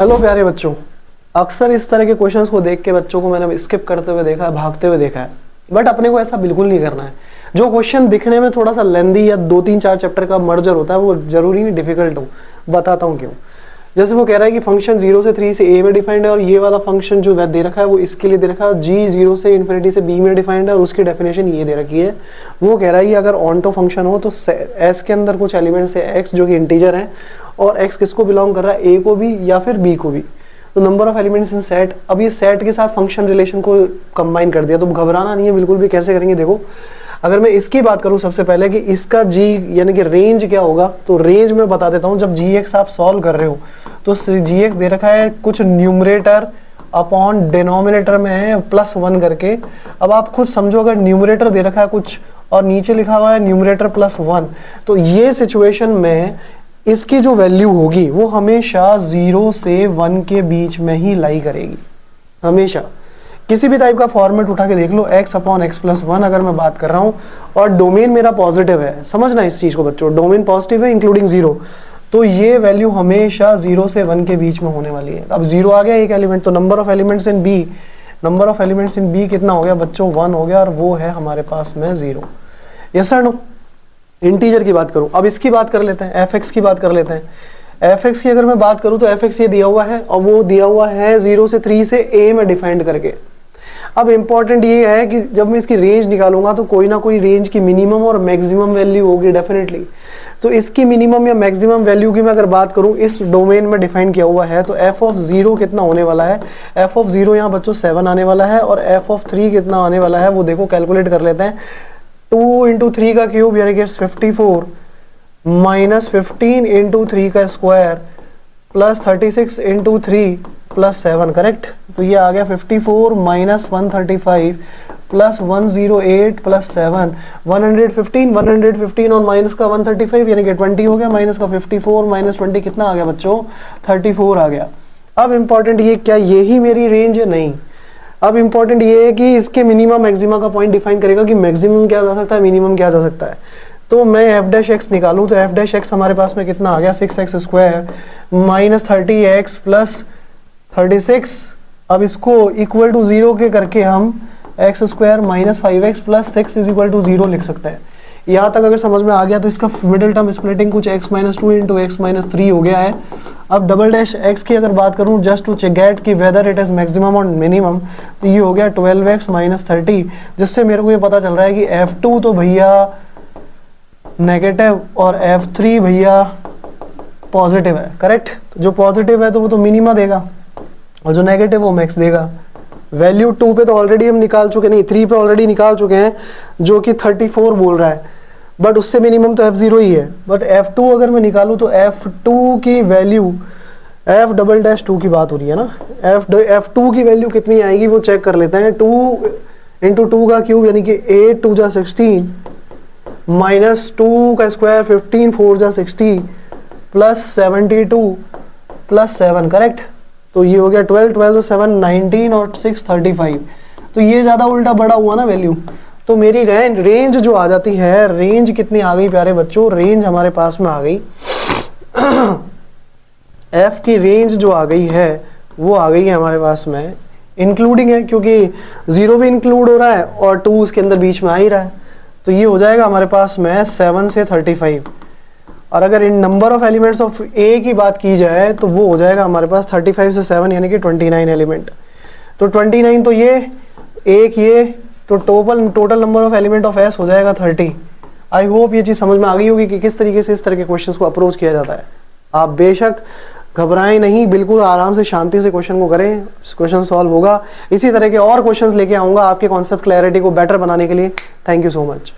Hello प्यारे बच्चों, अक्सर इस तरह के क्वेश्चंस को देख के बच्चों को मैंने स्किप करते हुए देखा है, भागते हुए देखा है। बट अपने को ऐसा बिल्कुल नहीं करना है। जो क्वेश्चन दिखने में थोड़ा सा लेंदी या 2-3-4 चैप्टर का मर्जर होता है वो जरूरी नहीं डिफिकल्ट हो। बताता हूँ क्यों। जैसे वो कह रहा है कि फंक्शन 0 से 3 से a में डिफाइंड है और ये वाला फंक्शन जो दे रखा है वो इसके लिए दे रखा है, g 0 से इन्फिनिटी से b में डिफाइंड है और उसकी डेफिनेशन ये दे रखी है। वो कह रहा है कि अगर ऑनटो फंक्शन हो तो s के अंदर कुछ एलिमेंट्स है x जो कि इंटीजर है और x किसको बिलोंग कर रहा है, a को भी या फिर b को भी। तो number of elements in set, अब ये सेट के साथ फंक्शन रिलेशन को कंबाइन कर दिया, तो घबराना नहीं है बिल्कुल भी। कैसे करेंगे देखो, अगर मैं इसकी बात करूं सबसे पहले कि इसका g यानी कि रेंज क्या होगा, तो रेंज में बता देता हूं। जब gx आप सॉल्व कर रहे हो तो gx दे रखा है कुछ न्यूमरेटर अपॉन डिनोमिनेटर में है +1 करके। अब आप खुद समझो, अगर न्यूमरेटर दे रखा है कुछ और नीचे लिखा हुआ है न्यूमरेटर +1, तो ये सिचुएशन में इसकी जो वैल्यू होगी वो हमेशा 0 से 1 के बीच में ही लाई करेगी। हमेशा किसी भी टाइप का फॉर्मेट उठा के देख लो, x/x+1 अगर मैं बात कर रहा हूं और डोमेन मेरा पॉजिटिव है, समझना इस चीज को बच्चों, डोमेन पॉजिटिव है इंक्लूडिंग 0, तो ये वैल्यू हमेशा 0 से 1 के बीच में होने वाली है। अब 0 आ गया एक एलिमेंट, तो number of elements in B कितना हो गया बच्चों, 1 हो गया, और वो है हमारे पास में 0। Yes sir no. इंटीजर की बात करूं, अब इसकी बात कर लेते हैं, fx की बात कर लेते हैं। fx की अगर मैं बात करूं तो fx ये दिया हुआ है और वो दिया हुआ है 0 से 3 से a में डिफाइंड करके। अब इंपॉर्टेंट ये है कि जब मैं इसकी रेंज निकालूंगा तो कोई ना कोई रेंज की मिनिमम और मैक्सिमम वैल्यू होगी डेफिनेटली। तो इसकी मिनिमम या मैक्सिमम वैल्यू की मैं अगर बात करूं, इस डोमेन में डिफाइन किया हुआ है, तो f(0) कितना होने वाला है, f(0) यहाँ बच्चों 7 आने वाला है और f(3) कितना आने वाला है वो देखो, कैलकुलेट कर लेते हैं। 2 × 3 का क्यूब यानी कि 54 -15 × 3 का स्क्वायर प्लस 36 × 3 प्लस 7, करेक्ट। तो ये आ गया 54 - 135 प्लस 108 प्लस 7, 115 और माइनस का 135 यानी कि 20 हो गया, माइनस का 54 - 20 कितना आ गया बच्चों, 34 आ गया। अब इंपॉर्टेंट ये, क्या यही मेरी रेंज है? नहीं। अब इंपॉर्टेंट ये है कि इसके मिनिमम मैक्सिमा का पॉइंट डिफाइन करेगा कि मैक्सिमम क्या जा सकता है, मिनिमम क्या जा सकता है। तो मैं f' निकालूं तो f' हमारे पास में कितना आ गया, 6x² - 30x प्लस 36। अब इसको इक्वल टू 0 के करके हम x² - 5x प्लस 6 = 0 लिख सकते हैं। यहाँ तक अगर समझ में आ गया तो इसका मिडिल टर्म स्प्लिटिंग कुछ x - 2 × x - 3 हो गया है। अब डबल डैश x की अगर बात करूं जस्ट टू गेट की वेदर इट इज मैक्सिमम और मिनिमम, तो ये हो गया 12x - 30, जिससे मेरे को ये पता चल रहा है कि f2 तो भैया नेगेटिव और f3 भैया पॉजिटिव है, करेक्ट। तो जो पॉजिटिव है तो वो तो मिनिमा देगा और जो नेगेटिव वो मैक्स देगा। वैल्यू 2 पे तो ऑलरेडी हम निकाल चुके, नहीं 3 पे ऑलरेडी निकाल चुके हैं, जो कि 34 बोल रहा है, बट उससे मिनिमम तो f0 ही है। बट f2 अगर मैं निकालूं तो f2 की वैल्यू, f'2 की बात हो रही है ना, f2 की वैल्यू कितनी आएगी वो चेक कर लेते हैं। 2 × 2 का क्यूब यानी कि 8 × 2 = 16 माइनस 2 का स्क्वायर 15 4 = 60 प्लस 72 प्लस 7, करेक्ट। तो ये हो गया 12 7 19 और 6 35। तो ये ज्यादा उल्टा बड़ा हुआ ना वैल्यू, तो मेरी रेंज जो आ जाती है, रेंज कितनी आ गई प्यारे बच्चों, रेंज हमारे पास में आ गई f की रेंज जो आ गई है वो आ गई है हमारे पास में, इंक्लूडिंग है क्योंकि 0 भी इंक्लूड हो रहा है और 2 उसके अंदर बीच में आ ही रहा है। तो ये हो जाएगा हमारे पास में 7 से 35। और अगर in number of elements of a की बात की जाए तो वो हो जाएगा हमारे पास 35 से 7 यानी कि 29 एलिमेंट। तो 29 तो ये एक, ये तो total number of element of s हो जाएगा 30। आई होप ये चीज़ समझ में आ गई होगी कि किस तरीके से इस तरह के क्वेश्चंस को अप्रोच किया जाता है। आप बेशक घबराएं नहीं, बिल्कुल आराम से शांति से क्वेश्चन को करें, क्वेश्चन सॉल्व होगा। इसी तरह के और क्वेश्चंस लेके आऊँगा आपके कॉन्सेप्ट क्लैरिटी को बेटर बनाने के लिए। Thank you so much.